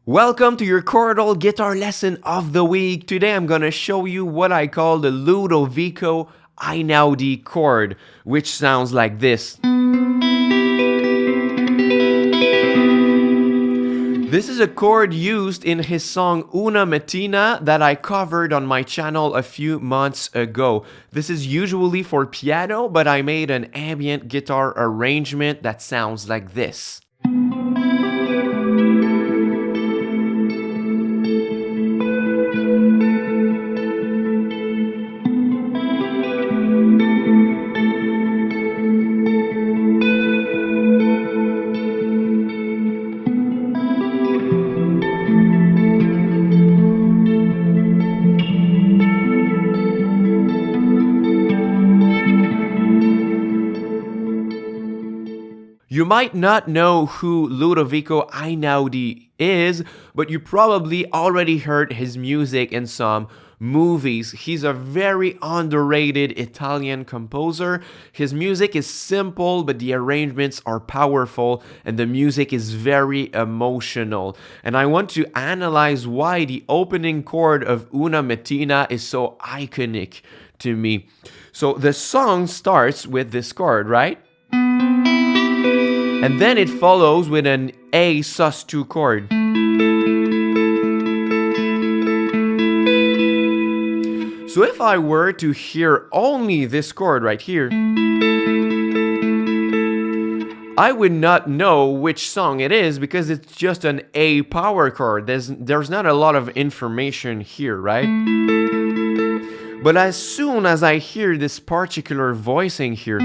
Welcome to your chordal guitar lesson of the week. Today I'm gonna show you what I call the Ludovico Einaudi chord, which sounds like this. This is a chord used in his song Una Mattina that I covered on my channel a few months ago. This is usually for piano, but I made an ambient guitar arrangement that sounds like this. You might not know who Ludovico Einaudi is, but you probably already heard his music in some movies. He's a very underrated Italian composer. His music is simple, but the arrangements are powerful, and the music is very emotional. And I want to analyze why the opening chord of Una Mattina is so iconic to me. So the song starts with this chord, right? And then it follows with an A sus2 chord. So if I were to hear only this chord right here, I would not know which song it is because it's just an A power chord. There's not a lot of information here, right? But as soon as I hear this particular voicing here,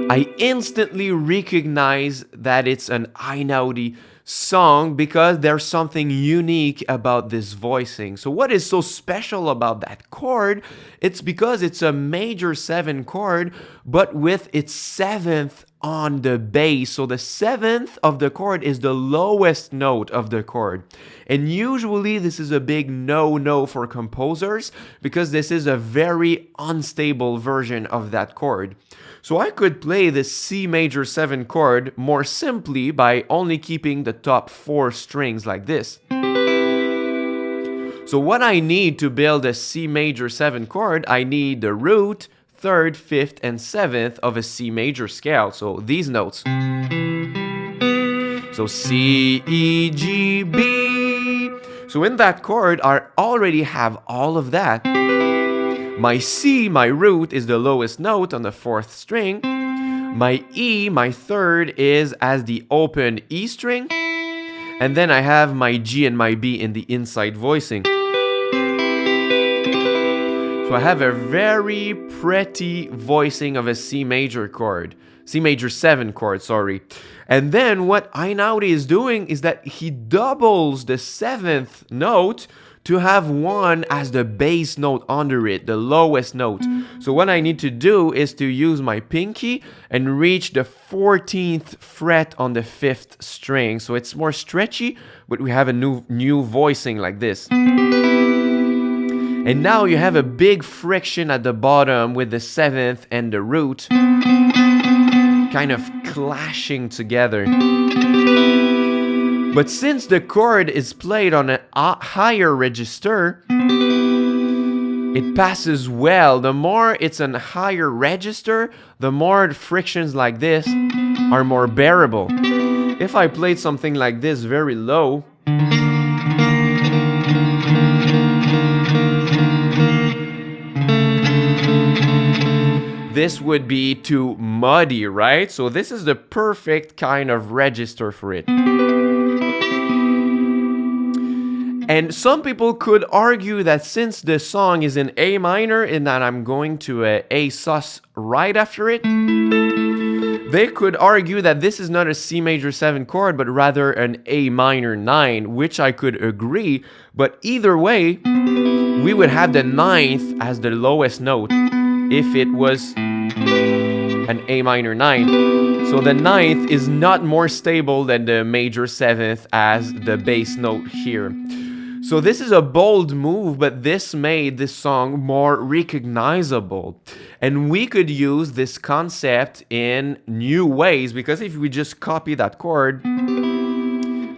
I instantly recognize that it's an Einaudi song because there's something unique about this voicing. So what is so special about that chord? It's because it's a major 7 chord, but with its 7th on the bass. So the 7th of the chord is the lowest note of the chord. And usually this is a big no-no for composers because this is a very unstable version of that chord. So I could play the C major 7 chord more simply by only keeping the top 4 strings like this. So what I need to build a C major 7 chord, I need the root, 3rd, 5th, and 7th of a C major scale. So these notes. So C, E, G, B. So in that chord, I already have all of that. My C, my root, is the lowest note on the 4th string. My E, my 3rd, is as the open E string. And then I have my G and my B in the inside voicing. So I have a very pretty voicing of a C major chord. C major 7 chord, sorry. And then what Einaudi is doing is that he doubles the 7th note to have 1 as the bass note under it, the lowest note. So what I need to do is to use my pinky and reach the 14th fret on the 5th string. So it's more stretchy, but we have a new voicing like this. And now you have a big friction at the bottom with the 7th and the root kind of clashing together. But since the chord is played on a higher register, it passes well. The more it's on a higher register, the more frictions like this are more bearable. If I played something like this very low, this would be too muddy, right? So this is the perfect kind of register for it. And some people could argue that since the song is in A minor and that I'm going to A sus right after it, they could argue that this is not a C major 7 chord, but rather an A minor 9, which I could agree. But either way, we would have the 9th as the lowest note if it was an A minor 9. So the 9th is not more stable than the major 7th as the bass note here. So this is a bold move, but this made this song more recognizable. And we could use this concept in new ways, because if we just copy that chord,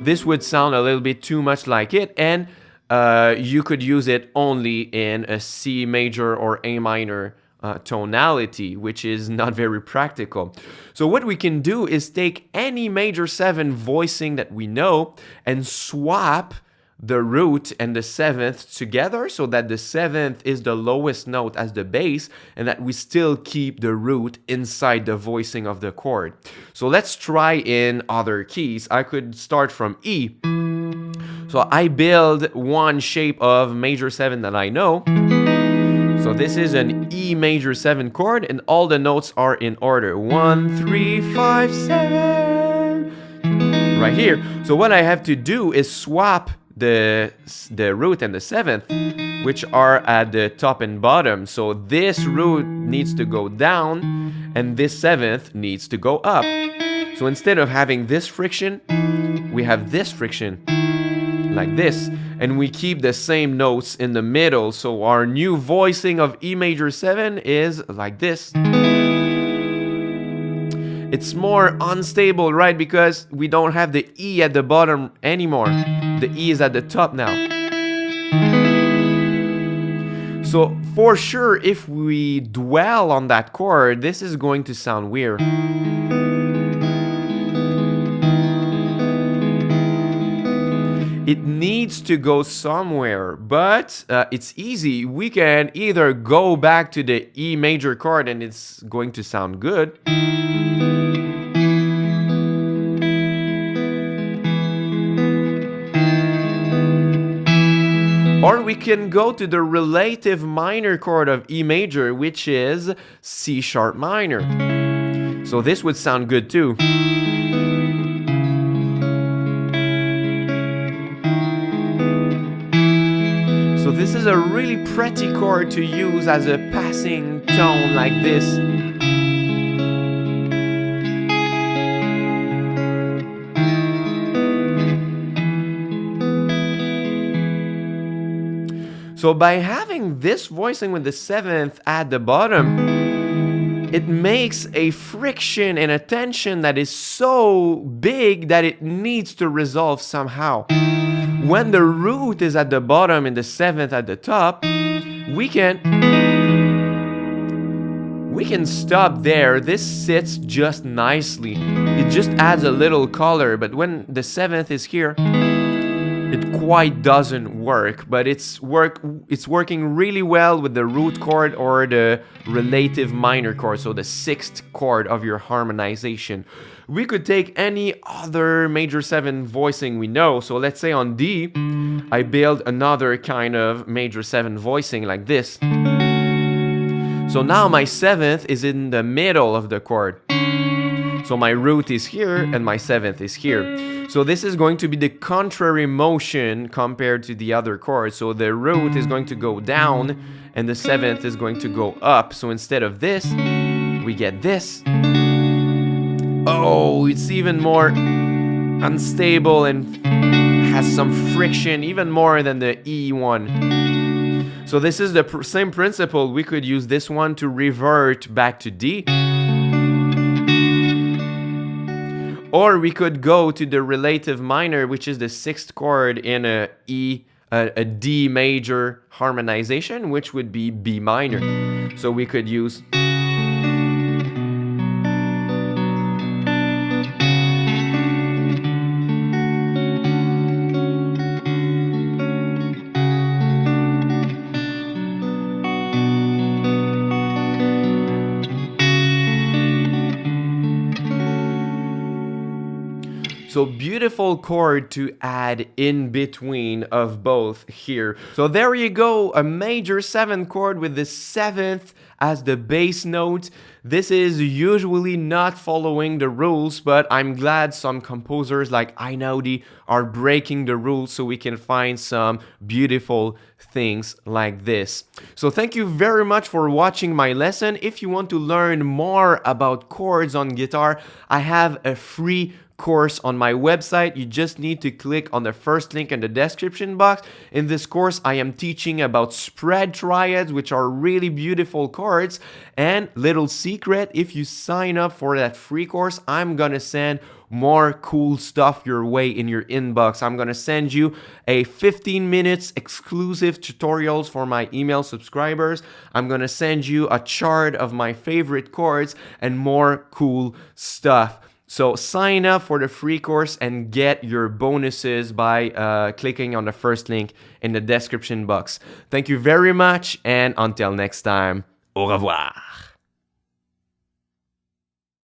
this would sound a little bit too much like it, and you could use it only in a C major or A minor tonality, which is not very practical. So what we can do is take any major 7 voicing that we know and swap the root and the 7th together so that the 7th is the lowest note as the bass and that we still keep the root inside the voicing of the chord. So let's try in other keys. I could start from E. So I build one shape of major 7 that I know. So this is an E major 7 chord and all the notes are in order. 1, 3, 5, 7. Right here. So what I have to do is swap the root and the 7th, which are at the top and bottom. So this root needs to go down and this 7th needs to go up. So instead of having this friction, we have this friction like this, and we keep the same notes in the middle. So our new voicing of E major 7 is like this. It's more unstable, right? Because we don't have the E at the bottom anymore. The E is at the top now. So for sure, if we dwell on that chord, this is going to sound weird. It needs to go somewhere, but it's easy. We can either go back to the E major chord and it's going to sound good. Or we can go to the relative minor chord of E major, which is C sharp minor. So this would sound good too. So this is a really pretty chord to use as a passing tone like this. So by having this voicing with the 7th at the bottom, it makes a friction and a tension that is so big that it needs to resolve somehow. When the root is at the bottom and the 7th at the top, we can stop there. This sits just nicely. It just adds a little color, but when the 7th is here, it quite doesn't work, but it's working really well with the root chord or the relative minor chord, so the 6th chord of your harmonization. We could take any other major 7 voicing we know. So let's say on D, I build another kind of major 7 voicing like this. So now my 7th is in the middle of the chord. So my root is here and my 7th is here. So this is going to be the contrary motion compared to the other chords. So the root is going to go down and the 7th is going to go up. So instead of this, we get this. Oh, it's even more unstable and has some friction, even more than the E one. So this is the same principle. We could use this one to revert back to D. Or we could go to the relative minor, which is the 6th chord in a D major harmonization, which would be B minor. So we could use... So beautiful chord to add in between of both here. So there you go, a major 7th chord with the 7th as the bass note. This is usually not following the rules, but I'm glad some composers like Einaudi are breaking the rules so we can find some beautiful things like this. So thank you very much for watching my lesson. If you want to learn more about chords on guitar, I have a free course on my website. You just need to click on the first link in the description box. In this course, I am teaching about spread triads, which are really beautiful chords. And little secret, if you sign up for that free course, I'm gonna send more cool stuff your way in your inbox. I'm going to send you a 15 minutes exclusive tutorials for my email subscribers. I'm going to send you a chart of my favorite chords and more cool stuff. So sign up for the free course and get your bonuses by clicking on the first link in the description box. Thank you very much, and until next time, au revoir.